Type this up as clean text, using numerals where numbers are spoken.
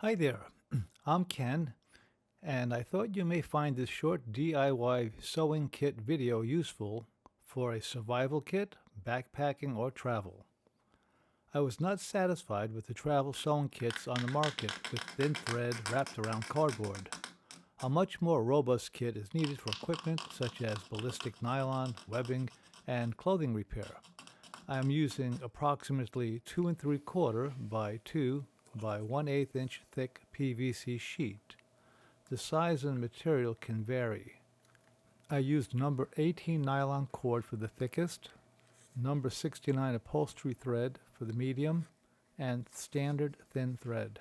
Hi there, I'm Ken, and I thought you may find this short DIY sewing kit video useful for a survival kit, backpacking, or travel. I was not satisfied with the travel sewing kits on the market with thin thread wrapped around cardboard. A much more robust kit is needed for equipment such as ballistic nylon, webbing, and clothing repair. I am using approximately 2 and 3/4 by 2 by 1/8 inch thick PVC sheet. The size and material can vary. I used number 18 nylon cord for the thickest, number 69 upholstery thread for the medium, and standard thin thread.